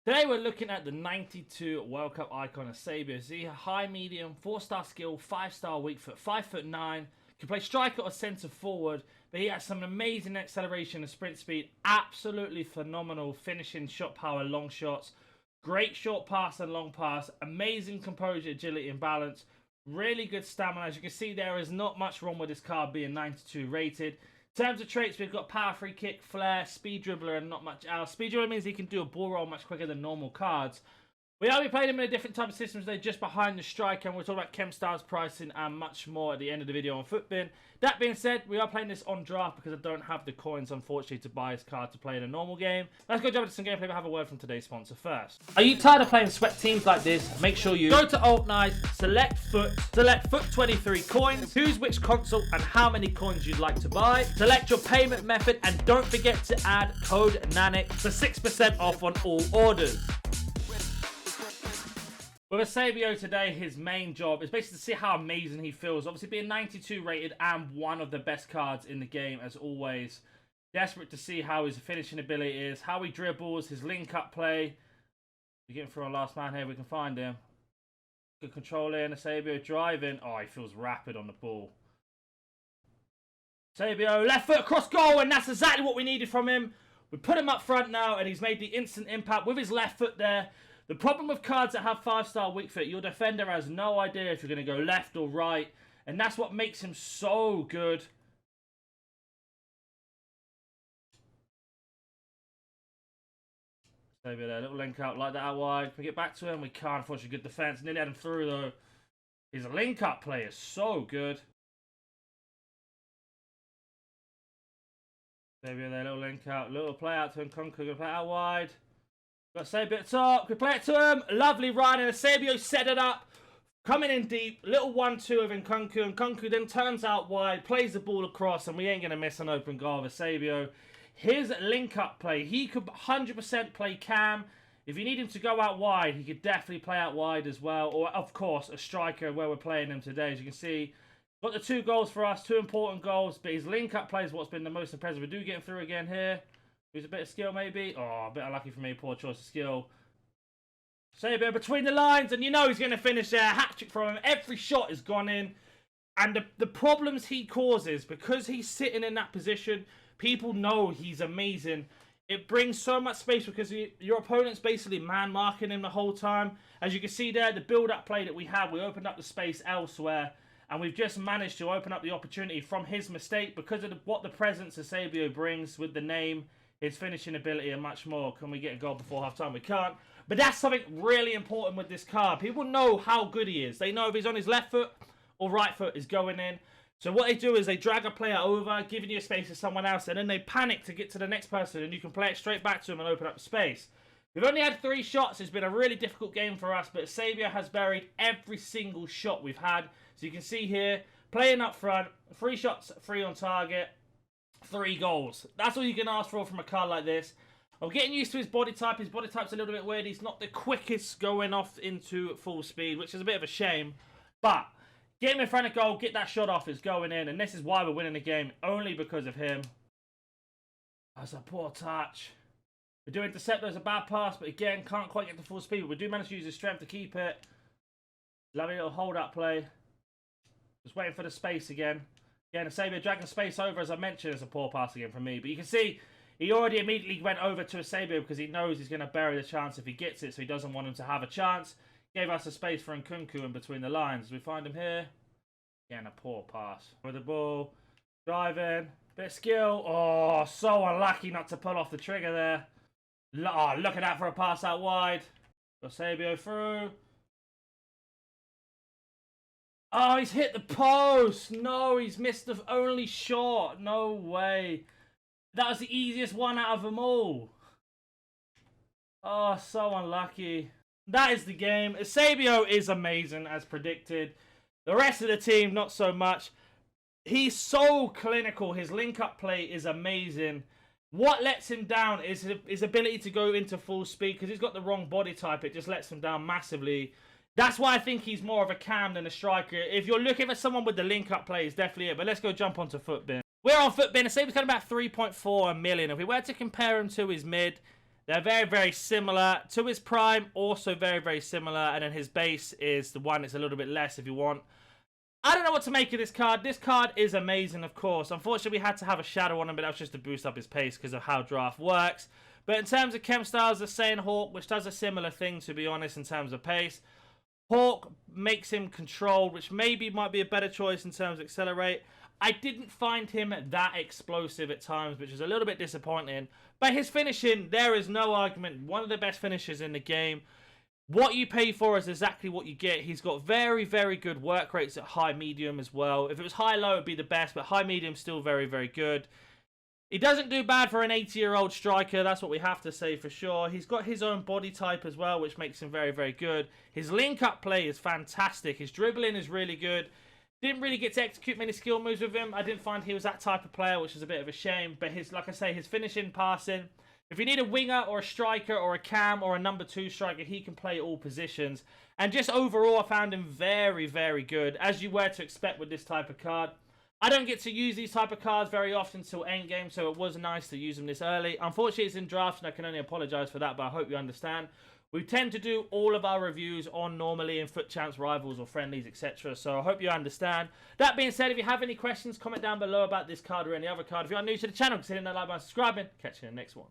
Today we're looking at the 92 World Cup icon Eusebio. See, high, medium, 4-star skill, 5-star weak foot, 5'9", can play striker or centre forward, but he has some amazing acceleration and sprint speed, absolutely phenomenal finishing, shot power, long shots, great short pass and long pass, amazing composure, agility and balance, really good stamina. As you can see, there is not much wrong with this card being 92 rated. In terms of traits, we've got power free kick, flair, speed dribbler, and not much else. Speed dribbler means he can do a ball roll much quicker than normal cards. We are playing him in a different type of system today, just behind the striker, and we'll talk about chemstyles, pricing, and much more at the end of the video on Footbin. That being said, we are playing this on draft because I don't have the coins, unfortunately, to buy this card to play in a normal game. Let's go jump into some gameplay, but have a word from today's sponsor first. Are you tired of playing sweat teams like this? Make sure you go to Alt Nice, select foot 23 coins, choose which console and how many coins you'd like to buy, select your payment method, and don't forget to add code NANIC for 6% off on all orders. With Eusebio today, his main job is basically to see how amazing he feels. Obviously being 92 rated and one of the best cards in the game as always. Desperate to see how his finishing ability is, how he dribbles, his link-up play. We're getting through our last man here, we can find him. Good control in, Eusebio driving. Oh, he feels rapid on the ball. Eusebio, left foot across goal, and that's exactly what we needed from him. We put him up front now, and he's made the instant impact with his left foot there. The problem with cards that have 5-star weak foot, your defender has no idea if you're going to go left or right. And that's what makes him so good. Maybe there, little link out like that out wide. Can we get back to him? We can't, unfortunately. Good defense. Nearly had him through though. His link up play is so good. Maybe there, little link out. Little play out to him. Conquer, gonna play out wide. Got Eusebio at the top. We play it to him. Lovely run. And Eusebio set it up. Coming in deep. Little 1-2 of Nkunku. And Nkunku then turns out wide. Plays the ball across. And we ain't going to miss an open goal of Eusebio. His link-up play. He could 100% play cam. If you need him to go out wide, he could definitely play out wide as well. Or, of course, a striker where we're playing him today. As you can see, got the 2 goals for us. 2 important goals. But his link-up play is what's been the most impressive. We do get him through again here. Use a bit of skill, maybe. Oh, a bit unlucky for me. Poor choice of skill. Eusebio between the lines, and you know he's going to finish there. Hat-trick from him. Every shot has gone in. And the problems he causes, because he's sitting in that position, people know he's amazing. It brings so much space because your opponent's basically man-marking him the whole time. As you can see there, the build-up play that we had, we opened up the space elsewhere. And we've just managed to open up the opportunity from his mistake because of what the presence Eusebio brings with the name, his finishing ability and much more. Can we get a goal before half-time? We can't. But that's something really important with this card. People know how good he is. They know if he's on his left foot or right foot is going in. So what they do is they drag a player over, giving you a space to someone else, and then they panic to get to the next person, and you can play it straight back to him and open up the space. We've only had 3 shots. It's been a really difficult game for us, but Eusebio has buried every single shot we've had. So you can see here, playing up front, 3 shots, 3 on target. 3 goals. That's all you can ask for from a card like this. I'm getting used to his body type. His body type's a little bit weird. He's not the quickest going off into full speed, which is a bit of a shame. But get him in front of goal, get that shot off, is going in. And this is why we're winning the game, only because of him. That's a poor touch. We do intercept, there's a bad pass, but again, can't quite get to full speed. But we do manage to use his strength to keep it. Lovely little hold-up play. Just waiting for the space again. Again, Eusebio dragging space over, as I mentioned, is a poor pass again from me. But you can see, he already immediately went over to Eusebio because he knows he's going to bury the chance if he gets it, so he doesn't want him to have a chance. Gave us a space for Nkunku in between the lines. We find him here. Again, a poor pass. With the ball, driving, bit of skill. Oh, so unlucky not to pull off the trigger there. Oh, look at that for a pass out wide. Eusebio through. Oh, he's hit the post. No, he's missed the only shot. No way. That was the easiest one out of them all. Oh, so unlucky. That is the game. Eusebio is amazing, as predicted. The rest of the team, not so much. He's so clinical. His link-up play is amazing. What lets him down is his ability to go into full speed. Because he's got the wrong body type, it just lets him down massively. That's why I think he's more of a cam than a striker. If you're looking for someone with the link-up play, it's definitely it. But let's go jump onto Footbin. We're on Footbin. Eusebio's got about 3.4 million. If we were to compare him to his mid, They're very, very similar to his prime, also very, very similar. And then his base is the one that's a little bit less if you want. I don't know what to make of this card. This card is amazing, of course. Unfortunately, we had to have a shadow on him, but that was just to boost up his pace because of how draft works. But in terms of chemstyles, they're saying Hawk, which does a similar thing, to be honest, in terms of pace. Hawk makes him controlled, which maybe might be a better choice in terms of accelerate. I didn't find him that explosive at times, which is a little bit disappointing. But his finishing, there is no argument. One of the best finishers in the game. What you pay for is exactly what you get. He's got very, very good work rates at high, medium as well. If it was high-low, it would be the best, but high-medium still very, very good. He doesn't do bad for an 80-year-old striker. That's what we have to say for sure. He's got his own body type as well, which makes him very, very good. His link-up play is fantastic. His dribbling is really good. Didn't really get to execute many skill moves with him. I didn't find he was that type of player, which is a bit of a shame. But his, like I say, his finishing, passing. If you need a winger or a striker or a cam or a number 2 striker, he can play all positions. And just overall, I found him very, very good, as you were to expect with this type of card. I don't get to use these type of cards very often till endgame, so it was nice to use them this early. Unfortunately, it's in drafts, and I can only apologise for that, but I hope you understand. We tend to do all of our reviews on normally in FUT Champs, Rivals, or Friendlies, etc. So I hope you understand. That being said, if you have any questions, comment down below about this card or any other card. If you are new to the channel, consider hitting that like button, subscribing. Catch you in the next one.